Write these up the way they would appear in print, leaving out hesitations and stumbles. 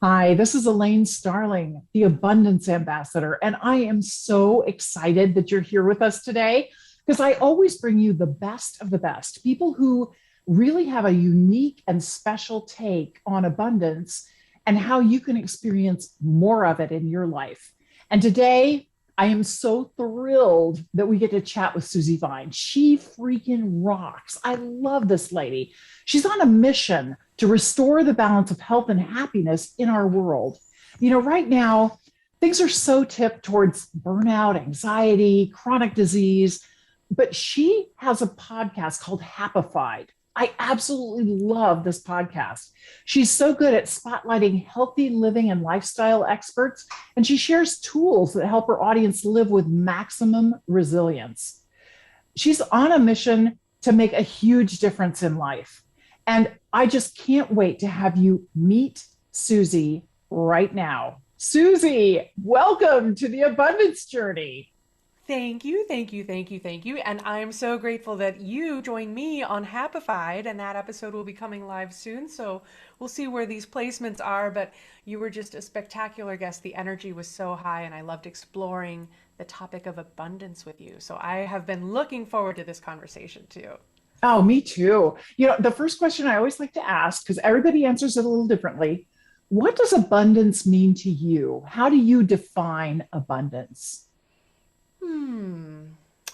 Hi, this is Elaine Starling, the Abundance Ambassador, and I am so excited that you're here with us today because I always bring you the best of the best, people who really have a unique and special take on abundance and how you can experience more of it in your life. And today, I am so thrilled that we get to chat with Susi Vine. She freaking rocks. I love this lady. She's on a mission to restore the balance of health and happiness in our world. Right now, things are so tipped towards burnout, anxiety, chronic disease, but she has a podcast called Happified. I absolutely love this podcast. She's so good at spotlighting healthy living and lifestyle experts, and she shares tools that help her audience live with maximum resilience. She's on a mission to make a huge difference in life. And I just can't wait to have you meet Susi right now. Susi, welcome to the abundance journey. Thank you, thank you, thank you, thank you. And I'm so grateful that you joined me on Happified, and that episode will be coming live soon. So we'll see where these placements are. But you were just a spectacular guest. The energy was so high, and I loved exploring the topic of abundance with you. So I have been looking forward to this conversation too. Oh, me too. The first question I always like to ask, because everybody answers it a little differently. What does abundance mean to you? How do you define abundance? Hmm.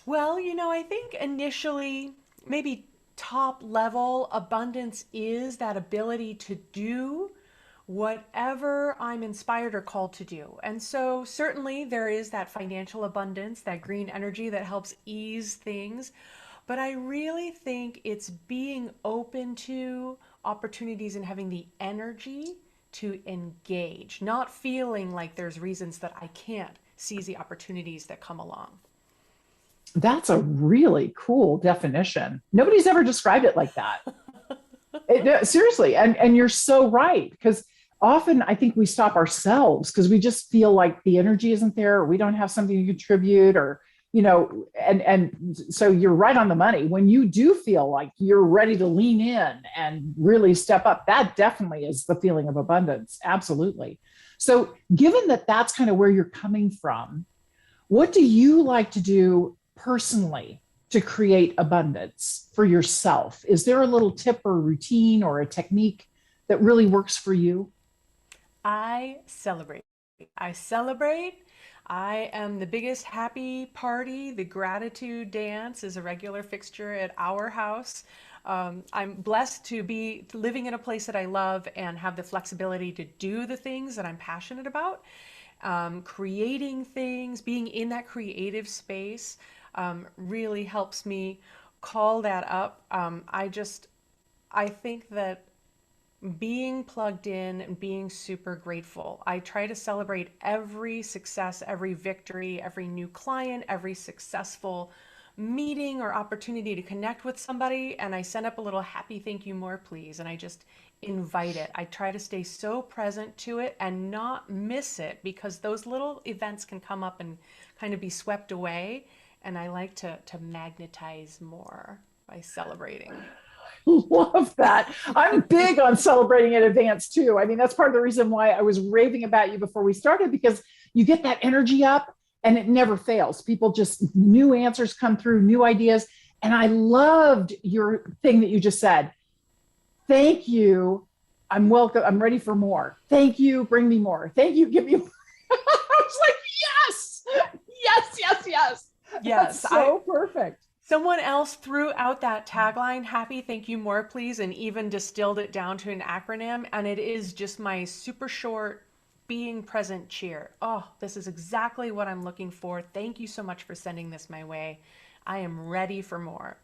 Well, I think initially, maybe top level, abundance is that ability to do whatever I'm inspired or called to do. And so certainly there is that financial abundance, that green energy that helps ease things. But I really think it's being open to opportunities and having the energy to engage, not feeling like there's reasons that I can't seize the opportunities that come along. That's a really cool definition. Nobody's ever described it like that. Seriously. And you're so right. Because often I think we stop ourselves because we just feel like the energy isn't there, or we don't have something to contribute, and so you're right on the money. When you do feel like you're ready to lean in and really step up, that definitely is the feeling of abundance. Absolutely. So given that that's kind of where you're coming from, what do you like to do personally to create abundance for yourself? Is there a little tip or routine or a technique that really works for you? I celebrate. I celebrate. I am the biggest happy party. The gratitude dance is a regular fixture at our house. I'm blessed to be living in a place that I love and have the flexibility to do the things that I'm passionate about. Creating things, being in that creative space really helps me call that up. I think that being plugged in and being super grateful. I try to celebrate every success, every victory, every new client, every successful meeting or opportunity to connect with somebody. And I send up a little happy thank you more, please. And I just invite it. I try to stay so present to it and not miss it because those little events can come up and kind of be swept away. And I like to magnetize more by celebrating. Love that. I'm big on celebrating in advance too. I mean, that's part of the reason why I was raving about you before we started, because you get that energy up and it never fails. People just new answers come through, new ideas. And I loved your thing that you just said. Thank you. I'm welcome. I'm ready for more. Thank you. Bring me more. Thank you. Give me more. I was like, yes, yes, yes, yes. That's Yes, I so perfect. Someone else threw out that tagline, happy, thank you, more, please, and even distilled it down to an acronym. And it is just my super short being present cheer. Oh, this is exactly what I'm looking for. Thank you so much for sending this my way. I am ready for more.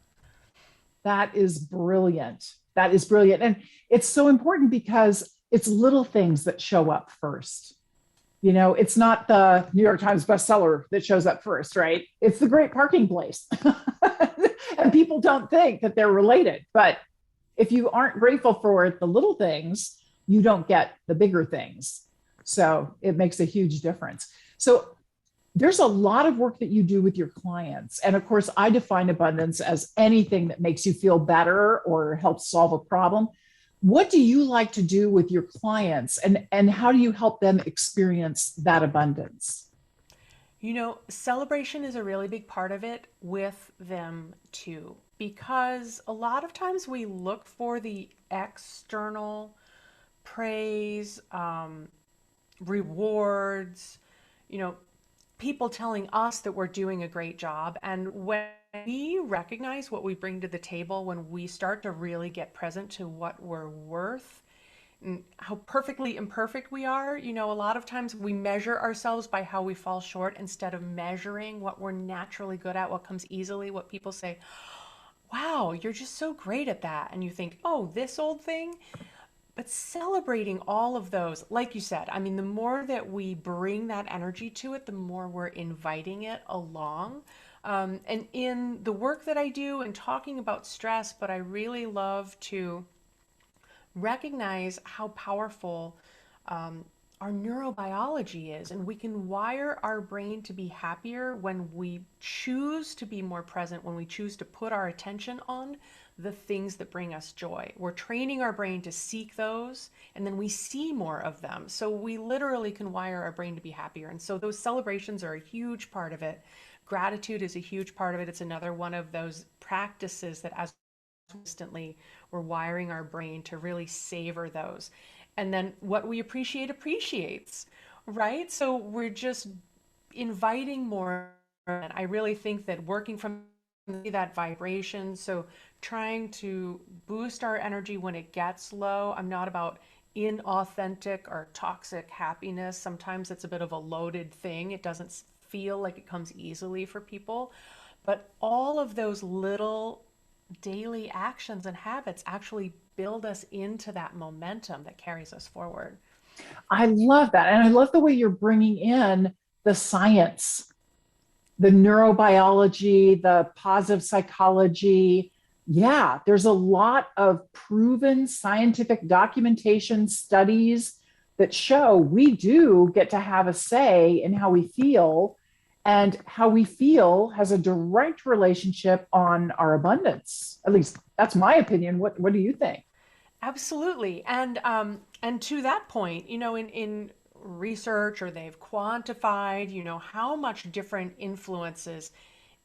That is brilliant. That is brilliant. And it's so important because it's little things that show up first. It's not the New York Times bestseller that shows up first, right? It's the great parking place. And people don't think that they're related. But if you aren't grateful for the little things, you don't get the bigger things. So it makes a huge difference. So there's a lot of work that you do with your clients. And of course, I define abundance as anything that makes you feel better or helps solve a problem. What do you like to do with your clients, and how do you help them experience that abundance? Celebration is a really big part of it with them too, because a lot of times we look for the external praise, rewards, you know, people telling us that we're doing a great job. And when we recognize what we bring to the table, when we start to really get present to what we're worth, and how perfectly imperfect we are, a lot of times we measure ourselves by how we fall short instead of measuring what we're naturally good at, what comes easily, what people say, wow, you're just so great at that. And you think, oh, this old thing. But celebrating all of those, like you said, I mean, the more that we bring that energy to it, the more we're inviting it along. And in the work that I do and talking about stress, but I really love to recognize how powerful our neurobiology is. And we can wire our brain to be happier when we choose to be more present, when we choose to put our attention on the things that bring us joy. We're training our brain to seek those, and then we see more of them. So we literally can wire our brain to be happier. And so those celebrations are a huge part of it. Gratitude is a huge part of it. It's another one of those practices that, as constantly, we're wiring our brain to really savor those. And then what we appreciate appreciates, right? So we're just inviting more. And I really think that working from that vibration, so trying to boost our energy when it gets low. I'm not about inauthentic or toxic happiness. Sometimes it's a bit of a loaded thing. It doesn't feel like it comes easily for people. But all of those little daily actions and habits actually build us into that momentum that carries us forward. I love that. And I love the way you're bringing in the science, the neurobiology, the positive psychology. Yeah, there's a lot of proven scientific documentation studies that show we do get to have a say in how we feel, and how we feel has a direct relationship on our abundance. At least that's my opinion. What do you think? Absolutely. And to that point, in research, or they've quantified, how much different influences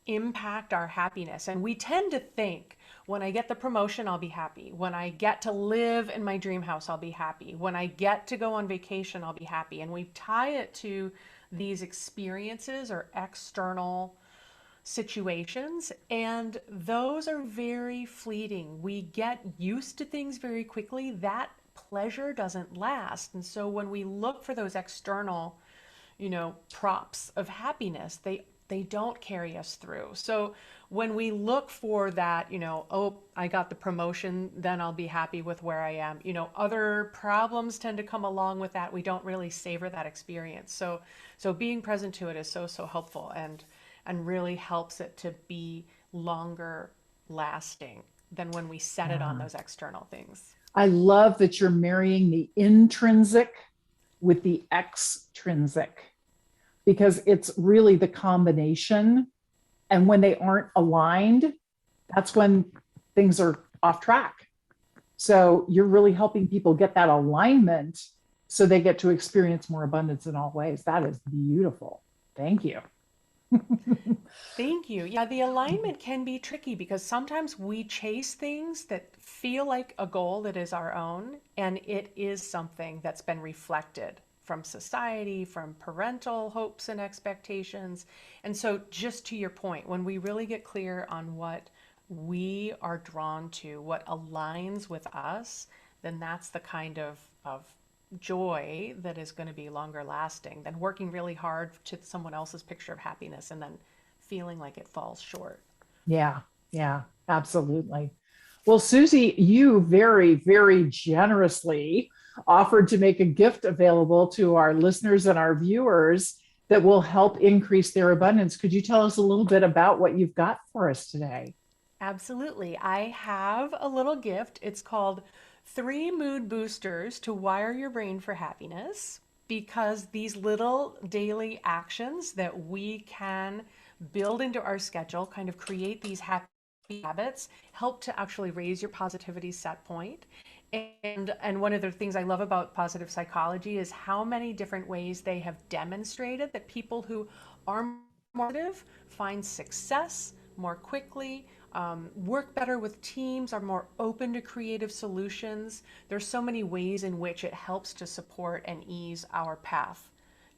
impact our happiness. And we tend to think, when I get the promotion, I'll be happy. When I get to live in my dream house, I'll be happy. When I get to go on vacation, I'll be happy. And we tie it to these experiences or external situations, and those are very fleeting. We get used to things very quickly. That pleasure doesn't last. And so when we look for those external, props of happiness, they don't carry us through. So when we look for that, oh, I got the promotion, then I'll be happy with where I am. Other problems tend to come along with that. We don't really savor that experience. So being present to it is so helpful, and really helps it to be longer lasting than when we set it on Yeah. those external things. I love that you're marrying the intrinsic with the extrinsic, because it's really the combination. And when they aren't aligned, that's when things are off track. So you're really helping people get that alignment so they get to experience more abundance in all ways. That is beautiful. Thank you. Thank you. Yeah, the alignment can be tricky because sometimes we chase things that feel like a goal that is our own, and it is something that's been reflected from society, from parental hopes and expectations. And so, just to your point, when we really get clear on what we are drawn to, what aligns with us, then that's the kind of joy that is going to be longer lasting than working really hard to someone else's picture of happiness and then feeling like it falls short. Yeah, yeah, absolutely. Well, Susie, you very, very generously offered to make a gift available to our listeners and our viewers that will help increase their abundance. Could you tell us a little bit about what you've got for us today? Absolutely. I have a little gift. It's called Three Mood Boosters to Wire Your Brain for Happiness, because these little daily actions that we can build into our schedule, kind of create these happy habits, help to actually raise your positivity set point. And one of the things I love about positive psychology is how many different ways they have demonstrated that people who are more positive find success more quickly, work better with teams, are more open to creative solutions. There's so many ways in which it helps to support and ease our path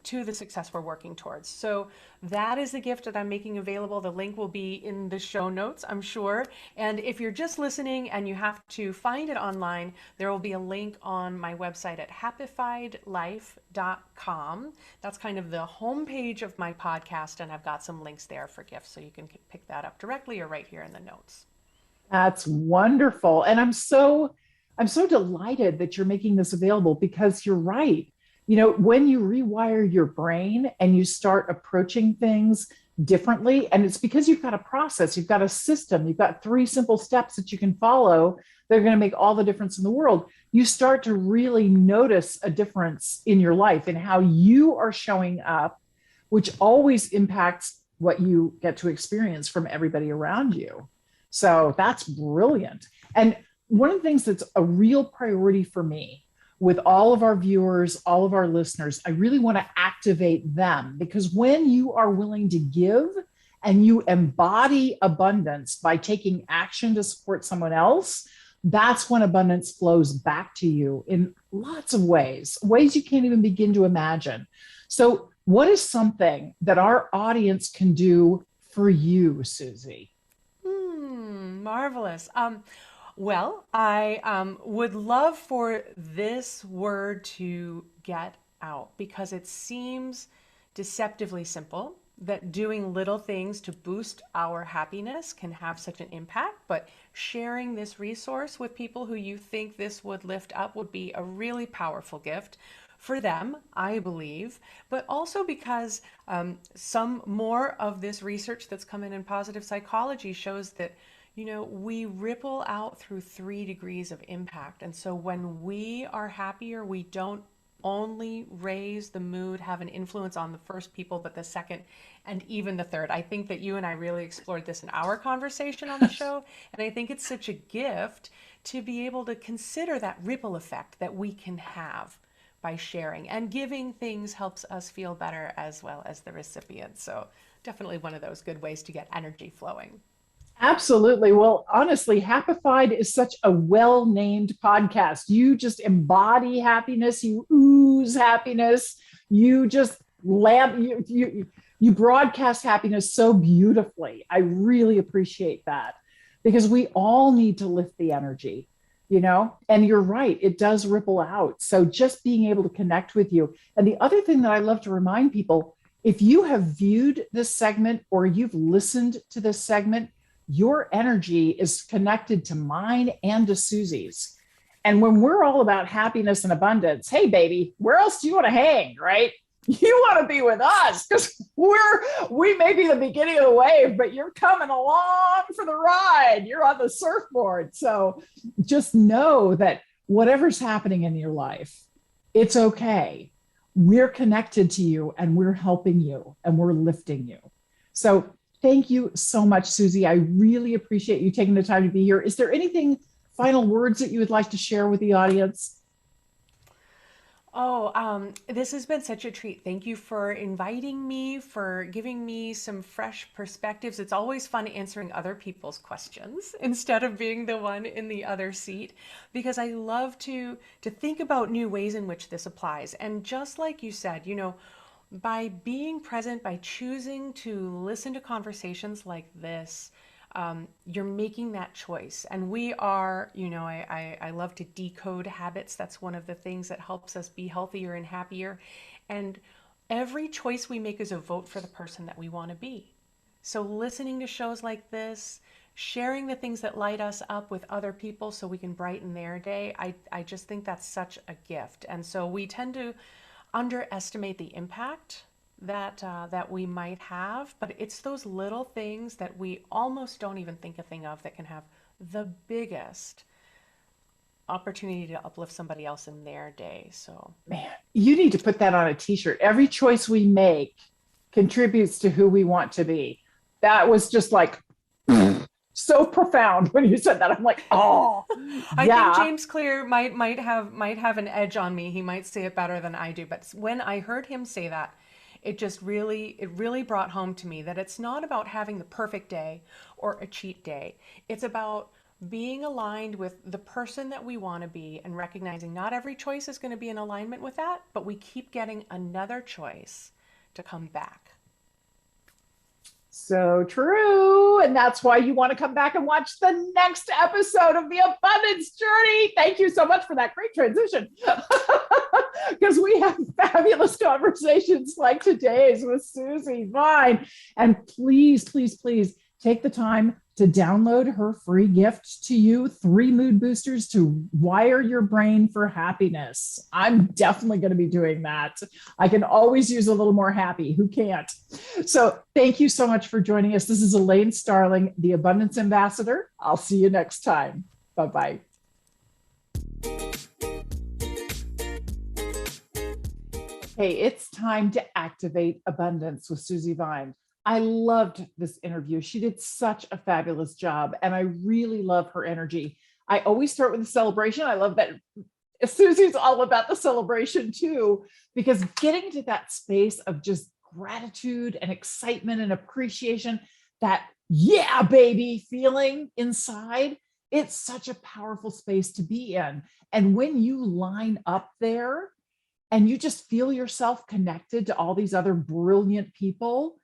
to the success we're working towards. So that is the gift that I'm making available. The link will be in the show notes, I'm sure. And if you're just listening and you have to find it online, there will be a link on my website at happifiedlife.com. That's kind of the homepage of my podcast, and I've got some links there for gifts, so you can pick that up directly or right here in the notes. That's wonderful. And I'm so delighted that you're making this available, because you're right. When you rewire your brain and you start approaching things differently, and it's because you've got a process, you've got a system, you've got 3 simple steps that you can follow that are going to make all the difference in the world. You start to really notice a difference in your life and how you are showing up, which always impacts what you get to experience from everybody around you. So that's brilliant. And one of the things that's a real priority for me with all of our viewers, all of our listeners, I really want to activate them, because when you are willing to give and you embody abundance by taking action to support someone else, that's when abundance flows back to you in lots of ways you can't even begin to imagine. So what is something that our audience can do for you, Susie? Marvelous. Well, I would love for this word to get out, because it seems deceptively simple that doing little things to boost our happiness can have such an impact. But sharing this resource with people who you think this would lift up would be a really powerful gift for them, I believe, but also because some more of this research that's come in positive psychology shows that we ripple out through 3 degrees of impact. And so when we are happier, we don't only raise the mood, have an influence on the first people, but the second and even the third. I think that you and I really explored this in our conversation on the show. And I think it's such a gift to be able to consider that ripple effect that we can have by sharing, and giving things helps us feel better as well as the recipient. So definitely one of those good ways to get energy flowing. Absolutely. Well, honestly, Happified is such a well-named podcast. You just embody happiness. You ooze happiness. You just you broadcast happiness so beautifully. I really appreciate that, because we all need to lift the energy, and you're right. It does ripple out. So just being able to connect with you. And the other thing that I love to remind people, if you have viewed this segment or you've listened to this segment, your energy is connected to mine and to Susie's. And when we're all about happiness and abundance, hey, baby, where else do you want to hang, right? You want to be with us, because we may be the beginning of the wave, but you're coming along for the ride. You're on the surfboard. So just know that whatever's happening in your life, it's okay. We're connected to you, and we're helping you, and we're lifting you. So thank you so much, Susie. I really appreciate you taking the time to be here. Is there anything, final words that you would like to share with the audience? This has been such a treat. Thank you for inviting me, for giving me some fresh perspectives. It's always fun answering other people's questions instead of being the one in the other seat, because I love to think about new ways in which this applies. And just like you said, by being present, by choosing to listen to conversations like this, you're making that choice. And we are, I love to decode habits. That's one of the things that helps us be healthier and happier. And every choice we make is a vote for the person that we want to be. So listening to shows like this, sharing the things that light us up with other people so we can brighten their day, I just think that's such a gift. And so we tend to underestimate the impact that we might have, but it's those little things that we almost don't even think a thing of that can have the biggest opportunity to uplift somebody else in their day. So, man, you need to put that on a t-shirt. Every choice we make contributes to who we want to be. That was just like so profound when you said that. I'm like, oh, I think yeah. James Clear might have an edge on me. He might say it better than I do. But when I heard him say that, it really brought home to me that it's not about having the perfect day or a cheat day. It's about being aligned with the person that we want to be and recognizing not every choice is going to be in alignment with that, but we keep getting another choice to come back. So true. And that's why you want to come back and watch the next episode of the Abundance Journey. Thank you so much for that great transition. Because we have fabulous conversations like today's with Susi Vine. And please, please, please take the time to download her free gift to you, 3 mood boosters to wire your brain for happiness. I'm definitely going to be doing that. I can always use a little more happy. Who can't? So thank you so much for joining us. This is Elaine Starling, the Abundance Ambassador. I'll see you next time. Bye-bye. Hey, it's time to activate abundance with Susi Vine. I loved this interview. She did such a fabulous job, and I really love her energy. I always start with a celebration. I love that Susi's all about the celebration too, because getting to that space of just gratitude and excitement and appreciation, that yeah, baby feeling inside, it's such a powerful space to be in. And when you line up there and you just feel yourself connected to all these other brilliant people,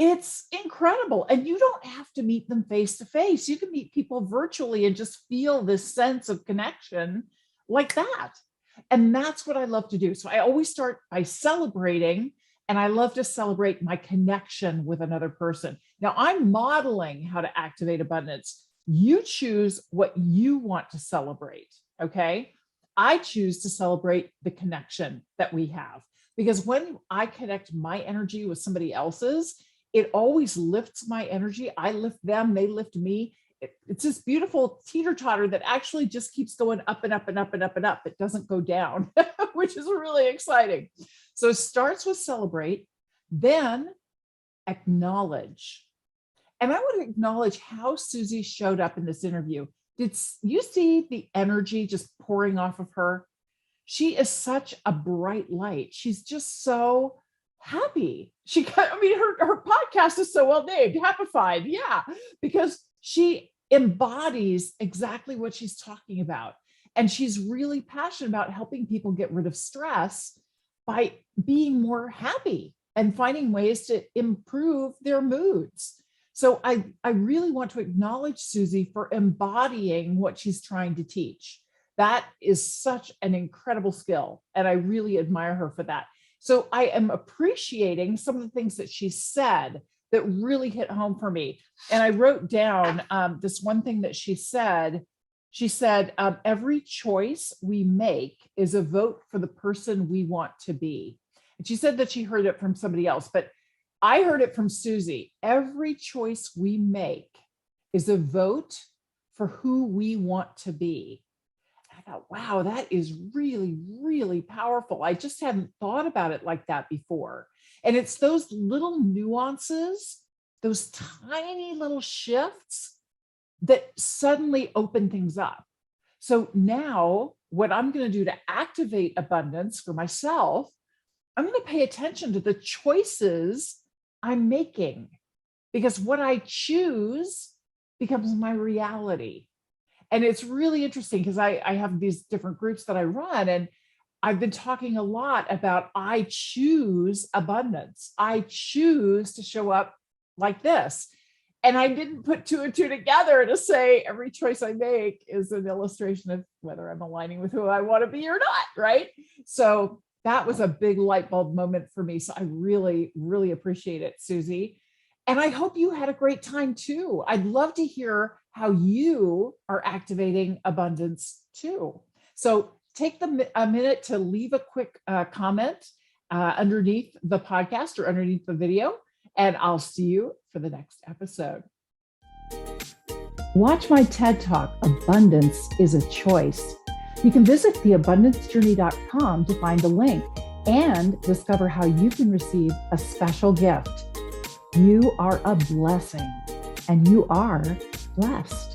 it's incredible. And you don't have to meet them face to face. You can meet people virtually and just feel this sense of connection like that. And that's what I love to do. So I always start by celebrating, and I love to celebrate my connection with another person. Now I'm modeling how to activate abundance. You choose what you want to celebrate. Okay. I choose to celebrate the connection that we have, because when I connect my energy with somebody else's, it always lifts my energy. I lift them, they lift me. It's this beautiful teeter-totter that actually just keeps going up and up and up and up and up. It doesn't go down, which is really exciting. So it starts with celebrate, then acknowledge. And I want to acknowledge how Susi showed up in this interview. Did you see the energy just pouring off of her? She is such a bright light. She's just so happy. Her podcast is so well named, Happified. Yeah, because she embodies exactly what she's talking about. And she's really passionate about helping people get rid of stress by being more happy and finding ways to improve their moods. So I really want to acknowledge Susi for embodying what she's trying to teach. That is such an incredible skill. And I really admire her for that. So I am appreciating some of the things that she said that really hit home for me. And I wrote down this one thing that she said. She said, every choice we make is a vote for the person we want to be. And she said that she heard it from somebody else, but I heard it from Susi. Every choice we make is a vote for who we want to be. I thought, wow, that is really, really powerful. I just hadn't thought about it like that before. And it's those little nuances, those tiny little shifts that suddenly open things up. So now what I'm going to do to activate abundance for myself, I'm going to pay attention to the choices I'm making, because what I choose becomes my reality. And it's really interesting because I have these different groups that I run, and I've been talking a lot about I choose abundance. I choose to show up like this. And I didn't put 2 and 2 together to say every choice I make is an illustration of whether I'm aligning with who I want to be or not, right? So that was a big light bulb moment for me. So I really, really appreciate it, Susi. And I hope you had a great time too. I'd love to hear how you are activating abundance too. So take a minute to leave a quick comment underneath the podcast or underneath the video, and I'll see you for the next episode. Watch my TED Talk, Abundance is a Choice. You can visit theabundancejourney.com to find the link and discover how you can receive a special gift. You are a blessing, and you are blessed.